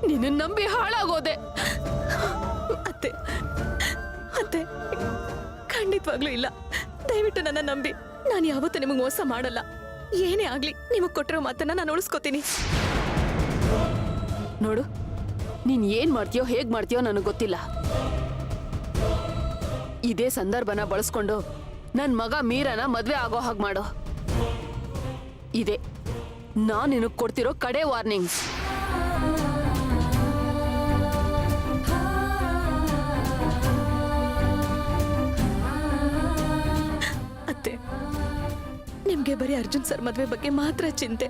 ನಿನ್ನ ನಂಬಿ ಹಾಳಾಗೋದೆ. ಅತ್ತೆ ಅತ್ತೆ ಖಂಡಿತವಾಗ್ಲೂ ಇಲ್ಲ. ದಯವಿಟ್ಟು ನನ್ನ ನಂಬಿ. ನಾನು ಯಾವತ್ತೂ ನಿಮಗೆ ಮೋಸ ಮಾಡಲ್ಲ. ಏನೇ ಆಗ್ಲಿ ನಿಮಗ್ ಕೊಟ್ಟಿರೋ ಮಾತನ್ನ ನಾನು ಉಳಿಸ್ಕೋತೀನಿ. ನೋಡು, ನೀನ್ ಏನ್ ಮಾಡ್ತೀಯೋ ಹೇಗ್ ಮಾಡ್ತೀಯೋ ನನಗೆ ಗೊತ್ತಿಲ್ಲ. ಇದೇ ಸಂದರ್ಭನ ಬಳಸ್ಕೊಂಡು ನನ್ ಮಗ ಮೀರನ ಮದ್ವೆ ಆಗೋ ಹಾಗೆ ಮಾಡೋ. ಇದೇ ನಾನ್ ನಿನಗ್ ಕೊಡ್ತಿರೋ ಕಡೆ ವಾರ್ನಿಂಗ್. ಅತ್ತೆ, ನಿಮ್ಗೆ ಬರೀ ಅರ್ಜುನ್ ಸರ್ ಮದ್ವೆ ಬಗ್ಗೆ ಮಾತ್ರ ಚಿಂತೆ.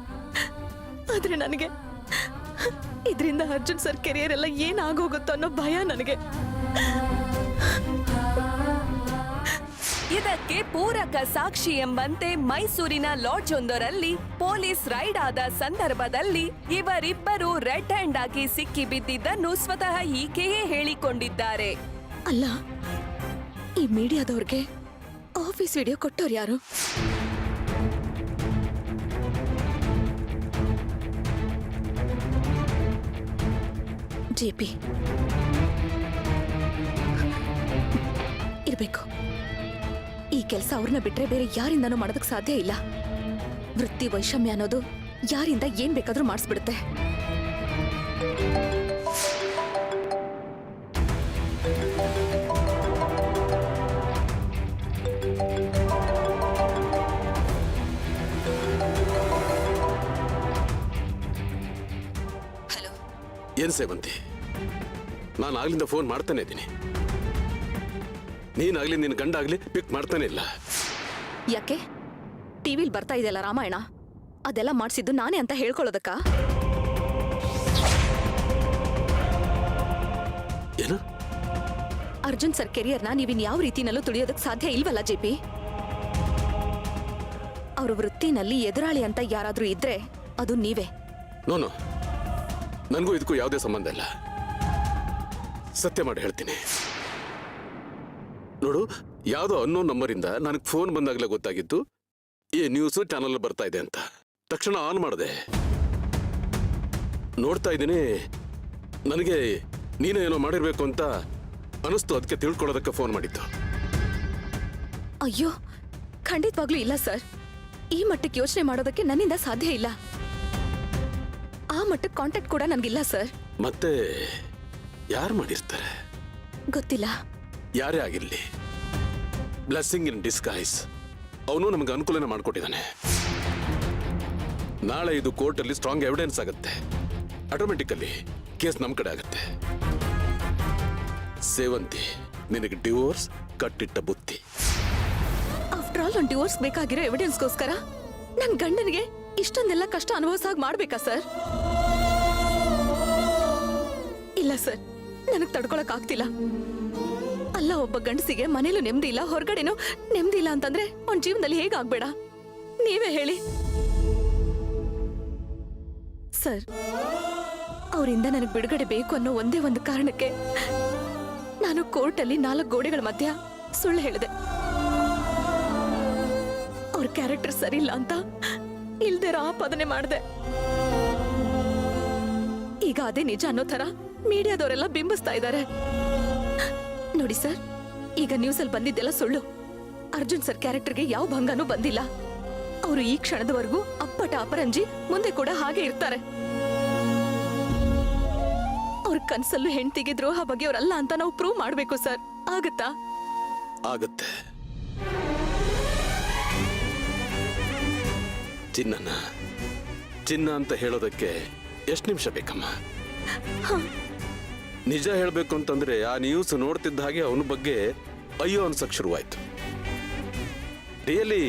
ಆದ್ರೆ ನನಗೆ ಇದರಿಂದ ಅರ್ಜುನ್ ಸರ್ ಕೆರಿಯರ್ ಎಲ್ಲ ಏನಾಗೋಗುತ್ತೋ ಅನ್ನೋ ಭಯ ನನಗೆ. ಇದಕ್ಕೆ ಪೂರಕ ಸಾಕ್ಷಿ ಎಂಬಂತೆ ಮೈಸೂರಿನ ಲಾಡ್ಜ್ ಒಂದರಲ್ಲಿ ಪೊಲೀಸ್ ರೈಡ್ ಆದ ಸಂದರ್ಭದಲ್ಲಿ ಇವರಿಬ್ಬರು ರೆಡ್ ಹ್ಯಾಂಡ್ ಆಗಿ ಸಿಕ್ಕಿ ಬಿದ್ದಿದ್ದನ್ನು ಸ್ವತಃ ಈಕೆಯೇ ಹೇಳಿಕೊಂಡಿದ್ದಾರೆ. ಅಲ್ಲ, ಈ ಮೀಡಿಯಾದವ್ರಿಗೆ ಆಫೀಸ್ ವಿಡಿಯೋ ಕೊಟ್ಟವ್ರು ಯಾರು? ಜೆಪಿ ಇರ್ಬೇಕು. ಈ ಕೆಲಸ ಅವ್ರನ್ನ ಬಿಟ್ರೆ ಬೇರೆ ಯಾರಿಂದನೂ ಮಾಡೋದಕ್ಕೆ ಸಾಧ್ಯ ಇಲ್ಲ. ವೃತ್ತಿ ವೈಷಮ್ಯ ಅನ್ನೋದು ಯಾರಿಂದ ಏನ್ ಬೇಕಾದ್ರೂ ಮಾಡಿಸ್ಬಿಡುತ್ತೆ. ಹಲೋ, ಏನ್ ಸೇವಂತಿ, ನಾನು ಆಗ್ಲಿಂದ ಫೋನ್ ಮಾಡ್ತಾನೆ ಇದ್ದೀನಿ. ನೀನಾಗ್ಲಿ ನಿನ್ನ ಗಂಡ ಆಗ್ಲಿ ಪಿಕ್ ಮಾಡ್ತಾನೆ ಇಲ್ಲ. ಯಾಕೆ? ಟಿವಿಲ್ ಬರ್ತಾ ಇದೆಯಲ್ಲ ರಾಮಾಯಣ, ಅದೆಲ್ಲ ಮಾಡಿಸಿದ್ದು ನಾನೇ ಅಂತ ಹೇಳ್ಕೊಳ್ಳೋದಕ್ಕ? ಏನು? ಅರ್ಜುನ್ ಸರ್ ಕೆರಿಯರ್ನ ನೀವಿನ್ ಯಾವ ರೀತಿನಲ್ಲೂ ತುಳಿಯೋದಕ್ಕೆ ಸಾಧ್ಯ ಇಲ್ವಲ್ಲ ಜೆಪಿ? ಅವ್ರ ವೃತ್ತಿನಲ್ಲಿ ಎದುರಾಳಿ ಅಂತ ಯಾರಾದ್ರೂ ಇದ್ರೆ ಅದು ನೀವೇ. ನೋನು, ನನಗೂ ಇದಕ್ಕೂ ಯಾವುದೇ ಸಂಬಂಧ ಇಲ್ಲ. ಸತ್ಯ ಮಾಡಿ ಹೇಳ್ತೀನಿ. ನೋಡು, ಯಾವುದೋ ಅನ್ನೋನ್ ನಂಬರಿಂದ ನನಗೆ ಫೋನ್ ಬಂದಾಗಲೇ ಗೊತ್ತಾಗಿತ್ತು ಈ ನ್ಯೂಸ್ ಚಾನಲ್ ಬರ್ತಾ ಇದೆ ಅಂತ. ತಕ್ಷಣ ಆನ್ ಮಾಡಿದೆ. ನೋಡ್ತಾ ಇದ್ದೀನಿ, ನನಗೆ ನೀನೇ ಏನೋ ಮಾಡಿರ್ಬೇಕು ಅಂತ ಅನಿಸ್ತು. ಅದಕ್ಕೆ ತಿಳ್ಕೊಳ್ಳೋದಕ್ಕೆ ಫೋನ್ ಮಾಡಿದ್ದು. ಅಯ್ಯೋ, ಖಂಡಿತವಾಗ್ಲೂ ಇಲ್ಲ ಸರ್. ಈ ಮಟ್ಟಕ್ಕೆ ಯೋಚನೆ ಮಾಡೋದಕ್ಕೆ ನನ್ನಿಂದ ಸಾಧ್ಯ ಇಲ್ಲ. ಆ ಮಟ್ಟಕ್ಕೆ ಕಾಂಟ್ಯಾಕ್ಟ್ ಕೂಡ ನನ್ಗಿಲ್ಲ ಸರ್. ಮತ್ತೆ ಯಾರು ಮಾಡಿರ್ತಾರೆ? ಗೊತ್ತಿಲ್ಲ. ಯಾರೇ ಆಗಿರ್ಲಿ, ಬ್ಲೆಸ್ಸಿಂಗ್ ಇನ್ ಡಿಸ್ಗೈಸ್. ಅವನು ನಮಗೆ ಅನುಕೂಲನ ಮಾಡಿಕೊಟ್ಟಿದ್ದಾನೆ. ನಾಳೆ ಇದು ಕೋರ್ಟಲ್ಲಿ ಸ್ಟ್ರಾಂಗ್ ಎವಿಡೆನ್ಸ್ ಆಗುತ್ತೆ. ಆಟೋಮೆಟಿಕಲಿ ಕೇಸ್ ನಮ್ಮ ಕಡೆ ಆಗುತ್ತೆ. ಸೇವಂತಿ, ನಿನಗೆ ಡಿವೋರ್ಸ್ ಕಟ್ಟಿಟ್ಟ ಬುತ್ತಿ. ಆಫ್ಟರ್ ಆಲ್ ಒಂದು ಡಿವೋರ್ಸ್ ಬೇಕಾಗಿರೋ ಎವಿಡೆನ್ಸ್ಗೋಸ್ಕರ ನನ್ ಗಂಡನಿಗೆ ಇಷ್ಟೊಂದೆಲ್ಲ ಕಷ್ಟ ಅನುಭವಿಸಾಗ ಮಾಡ್ಬೇಕಾ ಸರ್? ಇಲ್ಲ ಸರ್, ನನಗ್ ತಡ್ಕೊಳಕ್ ಆಗ್ತಿಲ್ಲ. ಅಲ್ಲ, ಒಬ್ಬ ಗಂಡಸಿಗೆ ಮನೇಲೂ ನೆಮ್ಮದಿ ಇಲ್ಲ, ಹೊರಗಡೆನೂ ನೆಮ್ಮದಿ ಇಲ್ಲ ಅಂತಂದ್ರೆ ಅವ್ನ ಜೀವನದಲ್ಲಿ ಹೇಗಾಗ್ಬೇಡ? ನೀವೇ ಹೇಳಿ ಸರ್. ಅವರಿಂದ ನನಗೆ ಬಿಡುಗಡೆ ಬೇಕು ಅನ್ನೋ ಒಂದೇ ಒಂದು ಕಾರಣಕ್ಕೆ ನಾನು ಕೋರ್ಟಲ್ಲಿ 4 ಗೋಡೆಗಳ ಮಧ್ಯ ಸುಳ್ಳು ಹೇಳಿದೆ. ಅವ್ರ ಕ್ಯಾರೆಕ್ಟರ್ ಸರಿ ಇಲ್ಲ ಅಂತ ಇಲ್ದಿರೋ ಆಪಾದನೆ ಮಾಡಿದೆ. ಈಗ ಅದೇ ನಿಜ ಅನ್ನೋ ತರ ಮೀಡಿಯಾದವರೆಲ್ಲ ಬಿಂಬಿಸ್ತಾ ಇದ್ದಾರೆ. ನೋಡಿ ಸರ್, ಈಗ ನ್ಯೂಸ್ ಅಲ್ಲಿ ಬಂದಿದ್ದೆಲ್ಲ ಸುಳ್ಳು. ಅರ್ಜುನ್ ಸರ್ ಕ್ಯಾರೆಕ್ಟರ್ಗೆ ಯಾವ ಭಂಗನೂ ಬಂದಿಲ್ಲ. ಅವರು ಈ ಕ್ಷಣದವರೆಗೂ ಅಪ್ಪಟ ಅಪರಂಜಿ, ಮುಂದೆ ಕೂಡ ಹಾಗೆ ಇರ್ತಾರೆ. ಅವ್ರ ಕನ್ಸಲ್ಲೂ ಹೆಂಡತಿಗೆ ದ್ರೋಹ ಬಗೆಯವರಲ್ಲ ಅಂತ ನಾವು ಪ್ರೂವ್ ಮಾಡ್ಬೇಕು ಸರ್. ಆಗತ್ತಾ? ಆಗತ್ತೆ. ಚಿನ್ನ ಅಂತ ಹೇಳೋದಕ್ಕೆ ಎಷ್ಟು ನಿಮಿಷ ಬೇಕಮ್ಮ? ನಿಜ ಹೇಳ್ಬೇಕು ಅಂತಂದ್ರೆ ಆ ನ್ಯೂಸ್ ನೋಡ್ತಿದ್ದ ಹಾಗೆ ಅವನ ಬಗ್ಗೆ ಅಯ್ಯೋ ಅನ್ಸಕ್ ಶುರುವಾಯ್ತು. ರಿಯಲಿ